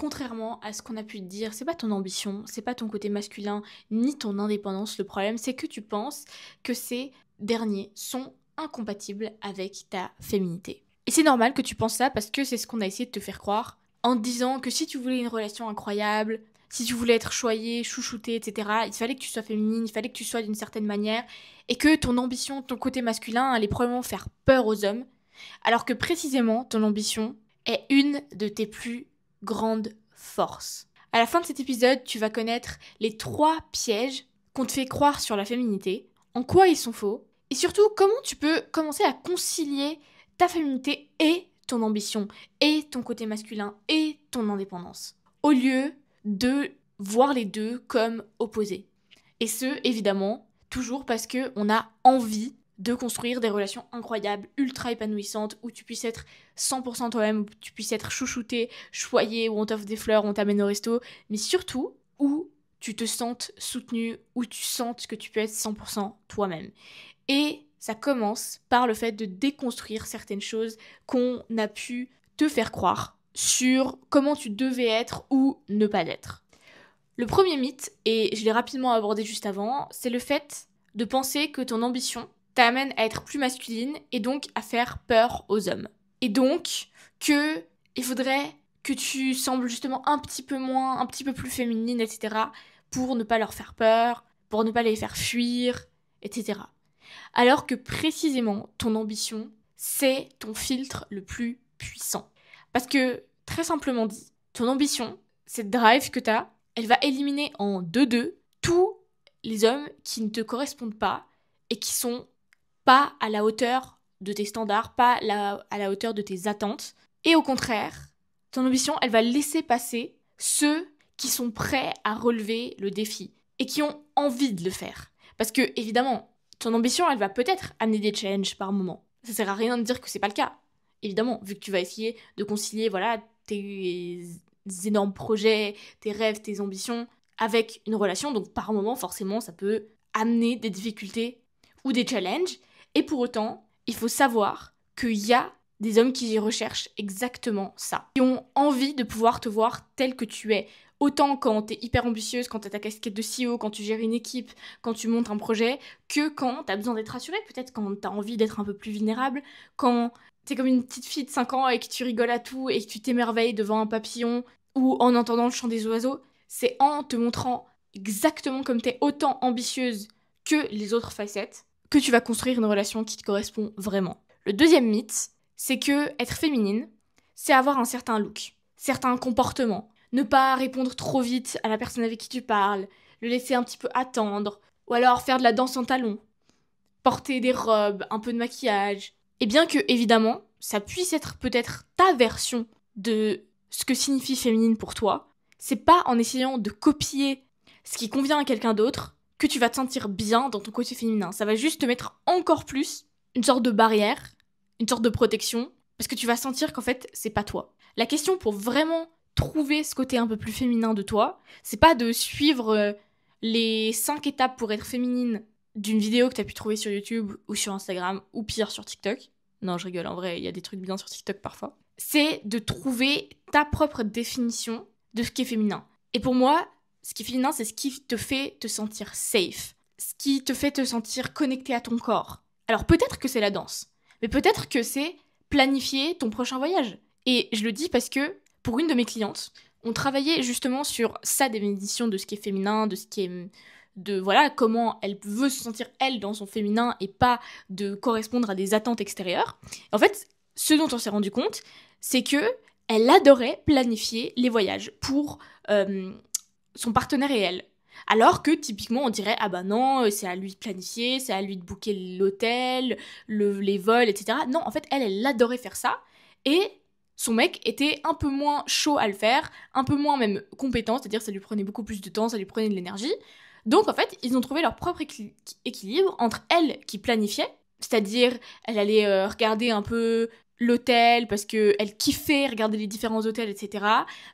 contrairement à ce qu'on a pu te dire, c'est pas ton ambition, c'est pas ton côté masculin, ni ton indépendance. Le problème, c'est que tu penses que ces derniers sont incompatibles avec ta féminité. Et c'est normal que tu penses ça parce que c'est ce qu'on a essayé de te faire croire en te disant que si tu voulais une relation incroyable, si tu voulais être choyée, chouchoutée, etc., il fallait que tu sois féminine, il fallait que tu sois d'une certaine manière, et que ton ambition, ton côté masculin allait probablement faire peur aux hommes, alors que précisément ton ambition est une de tes plus grandes forces. À la fin de cet épisode, tu vas connaître les 3 pièges qu'on te fait croire sur la féminité, en quoi ils sont faux, et surtout comment tu peux commencer à concilier ta féminité et ton ambition, et ton côté masculin, et ton indépendance, au lieu de voir les deux comme opposés. Et ce, évidemment, toujours parce qu'on a envie de construire des relations incroyables, ultra épanouissantes, où tu puisses être 100% toi-même, où tu puisses être chouchouté, choyé, où on t'offre des fleurs, où on t'amène au resto, mais surtout où tu te sentes soutenu, où tu sentes que tu peux être 100% toi-même. Et ça commence par le fait de déconstruire certaines choses qu'on a pu te faire croire sur comment tu devais être ou ne pas l'être. Le premier mythe, et je l'ai rapidement abordé juste avant, c'est le fait de penser que ton ambition t'amène à être plus masculine et donc à faire peur aux hommes. Et donc que il faudrait que tu sembles justement un petit peu plus féminine, etc. pour ne pas leur faire peur, pour ne pas les faire fuir, etc. Alors que précisément ton ambition, c'est ton filtre le plus puissant. Parce que, très simplement dit, ton ambition, cette drive que t'as, elle va éliminer en 2-2 tous les hommes qui ne te correspondent pas et qui sont pas à la hauteur de tes standards, pas à la hauteur de tes attentes. Et au contraire, ton ambition, elle va laisser passer ceux qui sont prêts à relever le défi et qui ont envie de le faire. Parce que, évidemment, ton ambition, elle va peut-être amener des challenges par moment. Ça sert à rien de dire que c'est pas le cas. Évidemment, vu que tu vas essayer de concilier, voilà, tes énormes projets, tes rêves, tes ambitions avec une relation, donc par moment, forcément, ça peut amener des difficultés ou des challenges. Et pour autant, il faut savoir qu'il y a des hommes qui recherchent exactement ça, qui ont envie de pouvoir te voir tel que tu es. Autant quand t'es hyper ambitieuse, quand t'as ta casquette de CEO, quand tu gères une équipe, quand tu montes un projet, que quand t'as besoin d'être rassurée, peut-être quand t'as envie d'être un peu plus vulnérable, quand t'es comme une petite fille de 5 ans et que tu rigoles à tout et que tu t'émerveilles devant un papillon ou en entendant le chant des oiseaux. C'est en te montrant exactement comme t'es, autant ambitieuse que les autres facettes, que tu vas construire une relation qui te correspond vraiment. Le deuxième mythe, c'est que être féminine, c'est avoir un certain look, certains comportements, ne pas répondre trop vite à la personne avec qui tu parles, le laisser un petit peu attendre, ou alors faire de la danse en talons, porter des robes, un peu de maquillage. Et bien que, évidemment, ça puisse être peut-être ta version de ce que signifie féminine pour toi, c'est pas en essayant de copier ce qui convient à quelqu'un d'autre que tu vas te sentir bien dans ton côté féminin. Ça va juste te mettre encore plus une sorte de barrière, une sorte de protection, parce que tu vas sentir qu'en fait, c'est pas toi. La question pour vraiment trouver ce côté un peu plus féminin de toi, c'est pas de suivre les 5 étapes pour être féminine d'une vidéo que t'as pu trouver sur YouTube ou sur Instagram, ou pire sur TikTok. Non, je rigole, en vrai, il y a des trucs bien sur TikTok parfois. C'est de trouver ta propre définition de ce qui est féminin. Et pour moi, ce qui est féminin, c'est ce qui te fait te sentir safe, ce qui te fait te sentir connecté à ton corps. Alors peut-être que c'est la danse, mais peut-être que c'est planifier ton prochain voyage. Et je le dis parce que, pour une de mes clientes, on travaillait justement sur sa définition de ce qui est féminin, de ce qui est... de voilà comment elle veut se sentir elle dans son féminin et pas de correspondre à des attentes extérieures. En fait, ce dont on s'est rendu compte, c'est que elle adorait planifier les voyages pour son partenaire et elle. Alors que typiquement on dirait ah bah non, c'est à lui de planifier, c'est à lui de booker l'hôtel, les vols, etc. Non, en fait elle adorait faire ça et son mec était un peu moins chaud à le faire, un peu moins même compétent, c'est-à-dire ça lui prenait beaucoup plus de temps, ça lui prenait de l'énergie. Donc en fait ils ont trouvé leur propre équilibre entre elle qui planifiait, c'est-à-dire elle allait regarder un peu l'hôtel parce qu'elle kiffait regarder les différents hôtels, etc.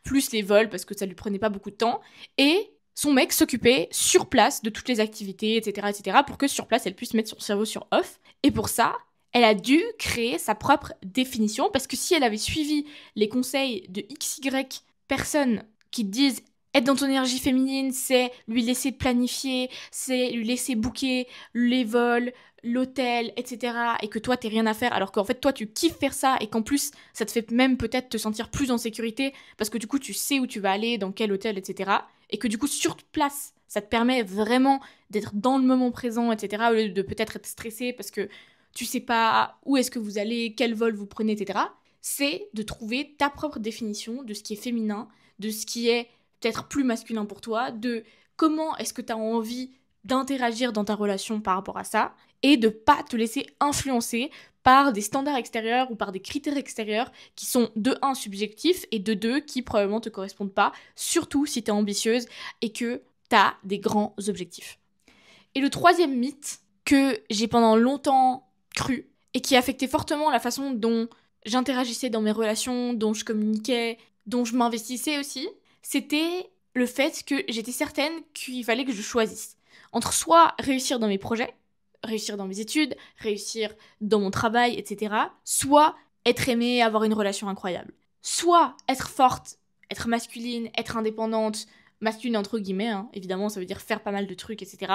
Plus les vols parce que ça lui prenait pas beaucoup de temps. Et son mec s'occupait sur place de toutes les activités, etc., etc. pour que sur place, elle puisse mettre son cerveau sur off. Et pour ça, elle a dû créer sa propre définition parce que si elle avait suivi les conseils de XY personnes qui te disent être dans ton énergie féminine, c'est lui laisser planifier, c'est lui laisser booker les vols, l'hôtel, etc. et que toi, t'es rien à faire, alors qu'en fait, toi, tu kiffes faire ça et qu'en plus, ça te fait même peut-être te sentir plus en sécurité parce que du coup, tu sais où tu vas aller, dans quel hôtel, etc. et que du coup, sur place, ça te permet vraiment d'être dans le moment présent, etc. au lieu de peut-être être stressé parce que tu sais pas où est-ce que vous allez, quel vol vous prenez, etc. C'est de trouver ta propre définition de ce qui est féminin, de ce qui est peut-être plus masculin pour toi, de comment est-ce que tu as envie d'interagir dans ta relation par rapport à ça, et de pas te laisser influencer par des standards extérieurs ou par des critères extérieurs qui sont de un subjectifs et de deux qui probablement te correspondent pas, surtout si tu es ambitieuse et que tu as des grands objectifs. Et le troisième mythe que j'ai pendant longtemps cru et qui affectait fortement la façon dont j'interagissais dans mes relations, dont je communiquais, dont je m'investissais aussi, c'était le fait que j'étais certaine qu'il fallait que je choisisse entre soit réussir dans mes projets, réussir dans mes études, réussir dans mon travail, etc., soit être aimée, avoir une relation incroyable. Soit être forte, être masculine, être indépendante, masculine entre guillemets, hein, évidemment ça veut dire faire pas mal de trucs, etc.,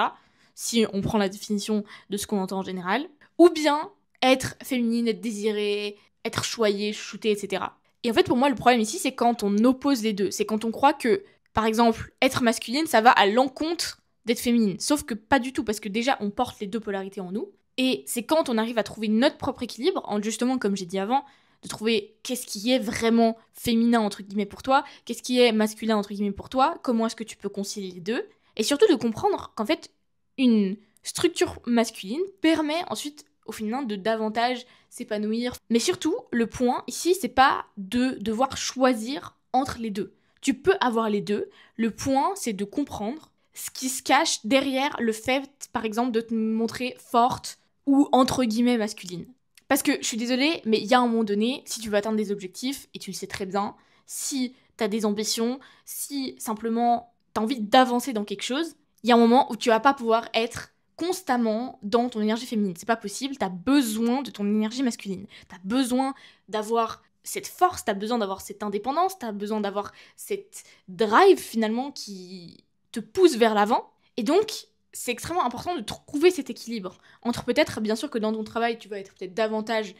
si on prend la définition de ce qu'on entend en général, ou bien être féminine, être désirée, être choyée, chouchoutée, etc. Et en fait, pour moi, le problème ici, c'est quand on oppose les deux. C'est quand on croit que, par exemple, être masculine, ça va à l'encontre d'être féminine. Sauf que pas du tout, parce que déjà, on porte les deux polarités en nous. Et c'est quand on arrive à trouver notre propre équilibre, en justement, comme j'ai dit avant, de trouver qu'est-ce qui est vraiment féminin, entre guillemets, pour toi, qu'est-ce qui est masculin, entre guillemets, pour toi, comment est-ce que tu peux concilier les deux, et surtout de comprendre qu'en fait, une structure masculine permet ensuite au féminin de davantage s'épanouir. Mais surtout, le point ici, c'est pas de devoir choisir entre les deux. Tu peux avoir les deux. Le point, c'est de comprendre ce qui se cache derrière le fait, par exemple, de te montrer forte ou entre guillemets masculine. Parce que je suis désolée, mais il y a un moment donné, si tu veux atteindre des objectifs, et tu le sais très bien, si t'as des ambitions, si simplement t'as envie d'avancer dans quelque chose, il y a un moment où tu vas pas pouvoir être constamment dans ton énergie féminine. C'est pas possible, t'as besoin de ton énergie masculine. T'as besoin d'avoir cette force, t'as besoin d'avoir cette indépendance, t'as besoin d'avoir cette drive finalement qui te pousse vers l'avant. Et donc, c'est extrêmement important de trouver cet équilibre entre peut-être, bien sûr que dans ton travail, tu vas être peut-être davantage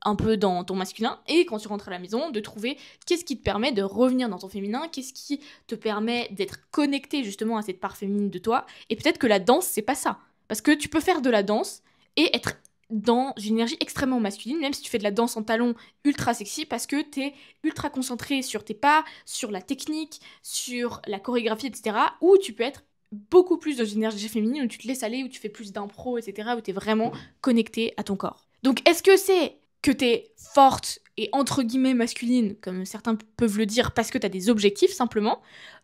un peu dans ton masculin, et quand tu rentres à la maison, de trouver qu'est-ce qui te permet de revenir dans ton féminin, qu'est-ce qui te permet d'être connecté justement à cette part féminine de toi, et peut-être que la danse, c'est pas ça. Parce que tu peux faire de la danse et être dans une énergie extrêmement masculine, même si tu fais de la danse en talons ultra sexy, parce que t'es ultra concentré sur tes pas, sur la technique, sur la chorégraphie, etc. Ou tu peux être beaucoup plus dans une énergie féminine, où tu te laisses aller, où tu fais plus d'impro, etc., où t'es vraiment connecté à ton corps. Donc est-ce que c'est que t'es forte et entre guillemets masculine, comme certains peuvent le dire, parce que t'as des objectifs simplement,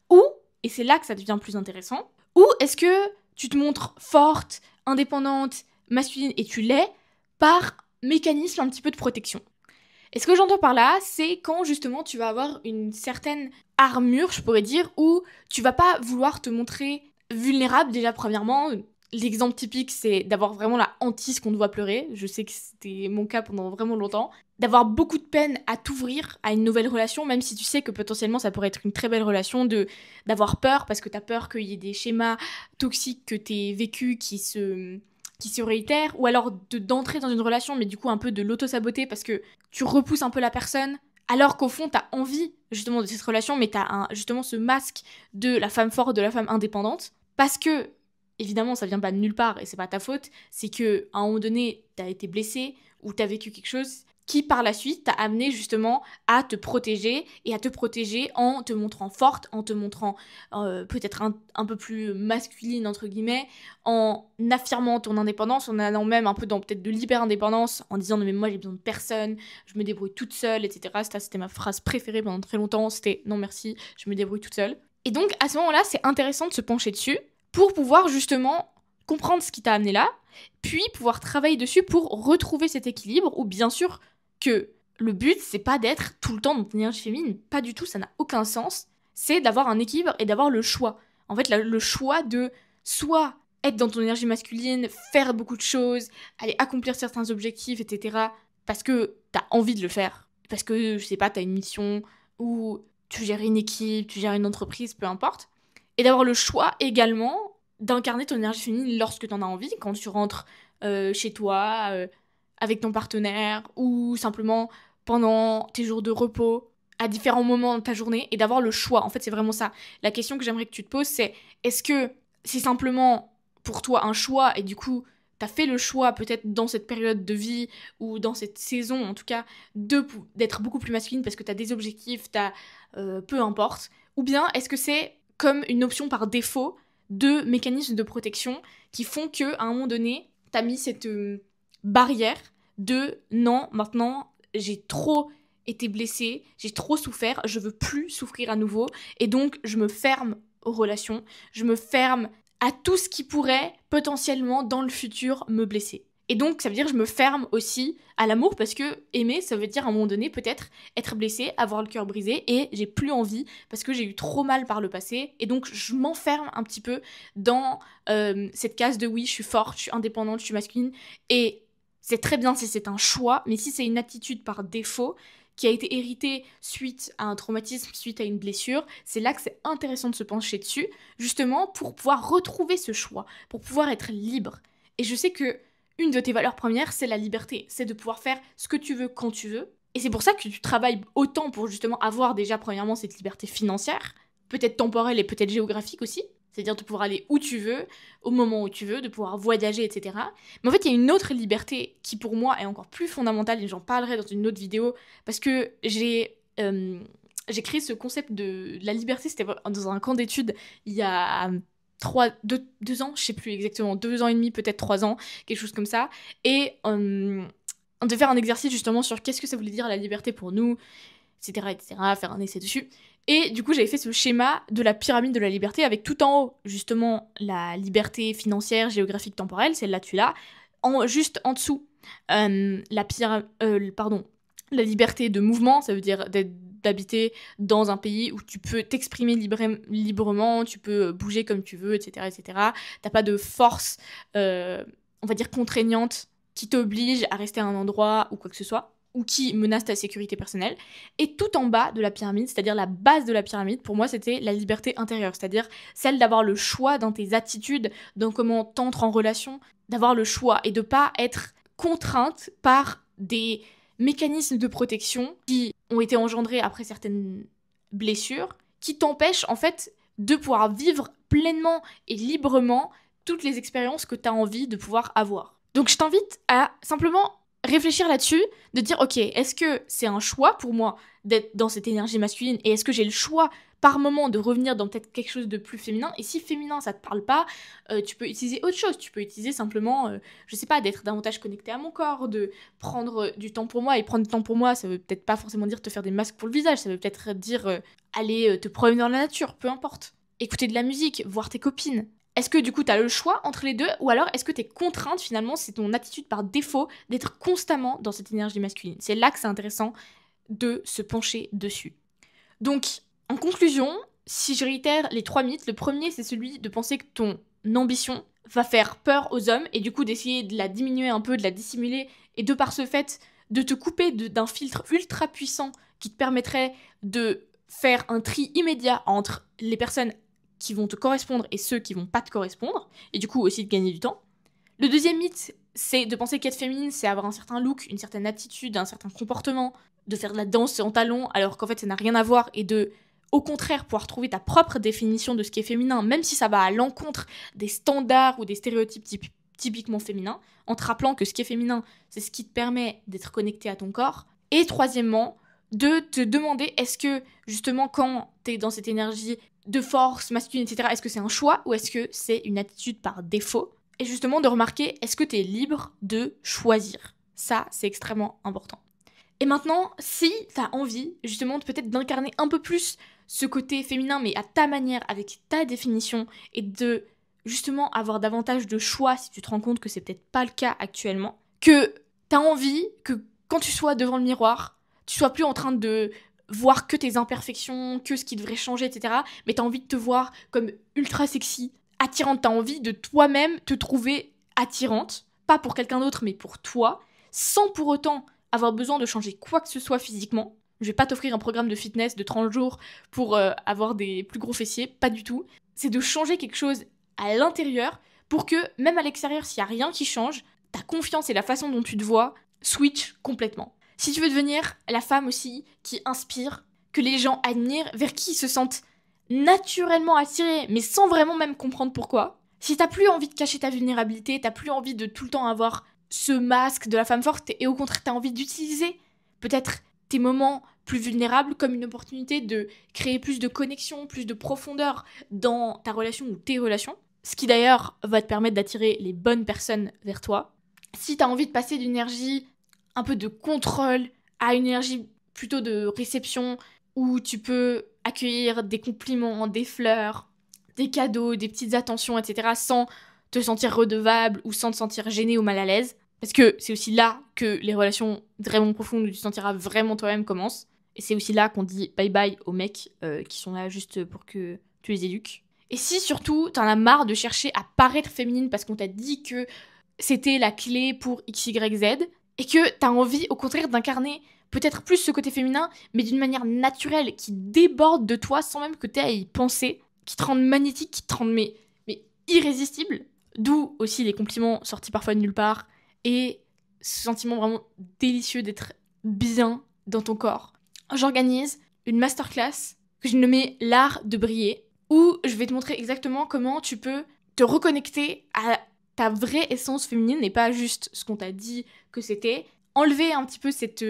ou, et c'est là que ça devient plus intéressant, ou est-ce que tu te montres forte, indépendante, masculine, et tu l'es par mécanisme un petit peu de protection. Et ce que j'entends par là, c'est quand justement tu vas avoir une certaine armure, je pourrais dire, où tu vas pas vouloir te montrer vulnérable déjà premièrement. L'exemple typique, c'est d'avoir vraiment la hantise qu'on te voit pleurer. Je sais que c'était mon cas pendant vraiment longtemps. D'avoir beaucoup de peine à t'ouvrir à une nouvelle relation, même si tu sais que potentiellement ça pourrait être une très belle relation, d'avoir peur parce que t'as peur qu'il y ait des schémas toxiques que t'aies vécus qui se réitèrent, ou alors d'entrer dans une relation, mais du coup un peu de l'auto-saboter parce que tu repousses un peu la personne, alors qu'au fond t'as envie justement de cette relation, mais t'as justement ce masque de la femme forte, de la femme indépendante, parce que évidemment, ça vient pas de nulle part et c'est pas ta faute, c'est que à un moment donné, t'as été blessé ou t'as vécu quelque chose qui par la suite t'a amené justement à te protéger, et à te protéger en te montrant forte, en te montrant peut-être un peu plus masculine entre guillemets, en affirmant ton indépendance, en allant même un peu dans peut-être de l'hyper-indépendance, en disant non mais moi j'ai besoin de personne, je me débrouille toute seule, etc. C'était ma phrase préférée pendant très longtemps, c'était non merci, je me débrouille toute seule. Et donc à ce moment-là, c'est intéressant de se pencher dessus, pour pouvoir justement comprendre ce qui t'a amené là, puis pouvoir travailler dessus pour retrouver cet équilibre, où bien sûr que le but, c'est pas d'être tout le temps dans ton énergie féminine, pas du tout, ça n'a aucun sens, c'est d'avoir un équilibre et d'avoir le choix. En fait, le choix de soit être dans ton énergie masculine, faire beaucoup de choses, aller accomplir certains objectifs, etc., parce que t'as envie de le faire, parce que, je sais pas, t'as une mission, ou tu gères une équipe, tu gères une entreprise, peu importe. Et d'avoir le choix également d'incarner ton énergie féminine lorsque tu en as envie, quand tu rentres chez toi, avec ton partenaire, ou simplement pendant tes jours de repos, à différents moments de ta journée, et d'avoir le choix. En fait, c'est vraiment ça. La question que j'aimerais que tu te poses, c'est est-ce que c'est simplement pour toi un choix, et du coup, t'as fait le choix peut-être dans cette période de vie, ou dans cette saison en tout cas, d'être beaucoup plus masculine parce que t'as des objectifs, peu importe, ou bien est-ce que c'est comme une option par défaut de mécanismes de protection qui font que à un moment donné, t'as mis cette barrière de non, maintenant j'ai trop été blessée, j'ai trop souffert, je veux plus souffrir à nouveau, et donc je me ferme aux relations, je me ferme à tout ce qui pourrait potentiellement dans le futur me blesser. Et donc ça veut dire que je me ferme aussi à l'amour, parce que aimer, ça veut dire à un moment donné peut-être être blessé, avoir le cœur brisé, et j'ai plus envie parce que j'ai eu trop mal par le passé, et donc je m'enferme un petit peu dans cette case de oui, je suis forte, je suis indépendante, je suis masculine, et c'est très bien si c'est un choix, mais si c'est une attitude par défaut qui a été héritée suite à un traumatisme, suite à une blessure, c'est là que c'est intéressant de se pencher dessus, justement pour pouvoir retrouver ce choix, pour pouvoir être libre. Et je sais que une de tes valeurs premières, c'est la liberté, c'est de pouvoir faire ce que tu veux quand tu veux. Et c'est pour ça que tu travailles autant pour justement avoir déjà premièrement cette liberté financière, peut-être temporelle et peut-être géographique aussi, c'est-à-dire de pouvoir aller où tu veux, au moment où tu veux, de pouvoir voyager, etc. Mais en fait, il y a une autre liberté qui, pour moi, est encore plus fondamentale, et j'en parlerai dans une autre vidéo, parce que j'ai créé ce concept de la liberté, c'était dans un camp d'études, il y a 2 ans, je sais plus exactement, 2 ans et demi, peut-être 3 ans, quelque chose comme ça, et on devait faire un exercice justement sur qu'est-ce que ça voulait dire la liberté pour nous, etc., faire un essai dessus. Et du coup, j'avais fait ce schéma de la pyramide de la liberté avec tout en haut, justement, la liberté financière, géographique, temporelle, celle-là tu l'as. Juste en dessous, la liberté de mouvement, ça veut dire d'habiter dans un pays où tu peux t'exprimer librement, tu peux bouger comme tu veux, etc. T'as pas de force, on va dire, contraignante qui t'oblige à rester à un endroit ou quoi que ce soit, ou qui menace ta sécurité personnelle. Et tout en bas de la pyramide, c'est-à-dire la base de la pyramide, pour moi, c'était la liberté intérieure, c'est-à-dire celle d'avoir le choix dans tes attitudes, dans comment t'entres en relation, d'avoir le choix et de pas être contrainte par des mécanismes de protection qui ont été engendrés après certaines blessures, qui t'empêchent en fait de pouvoir vivre pleinement et librement toutes les expériences que tu as envie de pouvoir avoir. Donc je t'invite à simplement réfléchir là-dessus, de dire ok, est-ce que c'est un choix pour moi d'être dans cette énergie masculine, et est-ce que j'ai le choix par moment de revenir dans peut-être quelque chose de plus féminin, et si féminin ça te parle pas, tu peux utiliser autre chose, tu peux utiliser simplement, je sais pas, d'être davantage connecté à mon corps, de prendre du temps pour moi, et prendre du temps pour moi ça veut peut-être pas forcément dire te faire des masques pour le visage, ça veut peut-être dire aller te promener dans la nature, peu importe, écouter de la musique, voir tes copines. Est-ce que du coup t'as le choix entre les deux, ou alors est-ce que t'es contrainte finalement, c'est ton attitude par défaut d'être constamment dans cette énergie masculine? C'est là que c'est intéressant de se pencher dessus. Donc en conclusion, si je réitère les 3 mythes, le premier c'est celui de penser que ton ambition va faire peur aux hommes, et du coup d'essayer de la diminuer un peu, de la dissimuler, et de par ce fait de te couper d'un filtre ultra puissant qui te permettrait de faire un tri immédiat entre les personnes qui vont te correspondre et ceux qui vont pas te correspondre, et du coup aussi de gagner du temps. Le deuxième mythe, c'est de penser qu'être féminine, c'est avoir un certain look, une certaine attitude, un certain comportement, de faire de la danse en talons, alors qu'en fait ça n'a rien à voir, et de, au contraire, pouvoir trouver ta propre définition de ce qui est féminin, même si ça va à l'encontre des standards ou des stéréotypes typiquement féminins, en te rappelant que ce qui est féminin, c'est ce qui te permet d'être connecté à ton corps. Et troisièmement, de te demander est-ce que, justement, quand t'es dans cette énergie de force masculine, etc., est-ce que c'est un choix ou est-ce que c'est une attitude par défaut? Et justement de remarquer, est-ce que t'es libre de choisir? Ça, c'est extrêmement important. Et maintenant, si t'as envie, justement, peut-être d'incarner un peu plus ce côté féminin, mais à ta manière, avec ta définition, et de, justement, avoir davantage de choix si tu te rends compte que c'est peut-être pas le cas actuellement, que t'as envie que, quand tu sois devant le miroir, tu sois plus en train de voir que tes imperfections, que ce qui devrait changer, etc. Mais t'as envie de te voir comme ultra sexy, attirante. T'as envie de toi-même te trouver attirante, pas pour quelqu'un d'autre, mais pour toi, sans pour autant avoir besoin de changer quoi que ce soit physiquement. Je vais pas t'offrir un programme de fitness de 30 jours pour avoir des plus gros fessiers, pas du tout. C'est de changer quelque chose à l'intérieur pour que, même à l'extérieur, s'il y a rien qui change, ta confiance et la façon dont tu te vois switch complètement. Si tu veux devenir la femme aussi qui inspire, que les gens admirent, vers qui ils se sentent naturellement attirés, mais sans vraiment même comprendre pourquoi, si t'as plus envie de cacher ta vulnérabilité, t'as plus envie de tout le temps avoir ce masque de la femme forte, et au contraire t'as envie d'utiliser peut-être tes moments plus vulnérables comme une opportunité de créer plus de connexion, plus de profondeur dans ta relation ou tes relations, ce qui d'ailleurs va te permettre d'attirer les bonnes personnes vers toi. Si t'as envie de passer d'une énergie un peu de contrôle à une énergie plutôt de réception, où tu peux accueillir des compliments, des fleurs, des cadeaux, des petites attentions, etc. sans te sentir redevable ou sans te sentir gêné ou mal à l'aise. Parce que c'est aussi là que les relations vraiment profondes où tu te sentiras vraiment toi-même commencent. Et c'est aussi là qu'on dit bye bye aux mecs qui sont là juste pour que tu les éduques. Et si surtout t'en as marre de chercher à paraître féminine parce qu'on t'a dit que c'était la clé pour X, Y, Z, et que t'as envie au contraire d'incarner peut-être plus ce côté féminin, mais d'une manière naturelle, qui déborde de toi sans même que t'aies à y penser, qui te rende magnétique, qui te rende mais irrésistible, d'où aussi les compliments sortis parfois de nulle part, et ce sentiment vraiment délicieux d'être bien dans ton corps. J'organise une masterclass que je nommais l'art de briller, où je vais te montrer exactement comment tu peux te reconnecter à ta vraie essence féminine et pas juste ce qu'on t'a dit que c'était, enlever un petit peu cette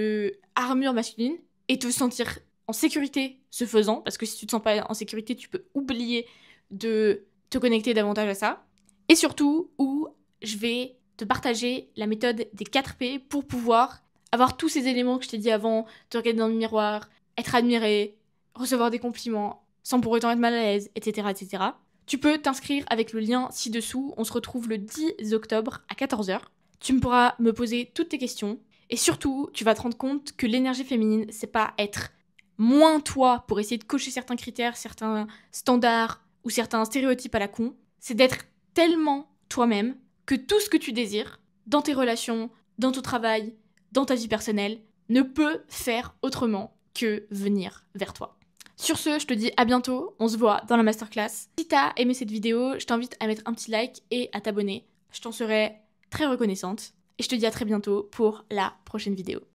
armure masculine et te sentir en sécurité ce faisant, parce que si tu te sens pas en sécurité, tu peux oublier de te connecter davantage à ça. Et surtout, où je vais te partager la méthode des 4 P pour pouvoir avoir tous ces éléments que je t'ai dit avant, te regarder dans le miroir, être admiré, recevoir des compliments, sans pour autant être mal à l'aise, etc., etc. Tu peux t'inscrire avec le lien ci-dessous. On se retrouve le 10 octobre à 14h. Tu me pourras me poser toutes tes questions. Et surtout, tu vas te rendre compte que l'énergie féminine, c'est pas être moins toi pour essayer de cocher certains critères, certains standards ou certains stéréotypes à la con. C'est d'être tellement toi-même que tout ce que tu désires, dans tes relations, dans ton travail, dans ta vie personnelle, ne peut faire autrement que venir vers toi. Sur ce, je te dis à bientôt, on se voit dans la masterclass. Si t'as aimé cette vidéo, je t'invite à mettre un petit like et à t'abonner. Je t'en serai très reconnaissante. Et je te dis à très bientôt pour la prochaine vidéo.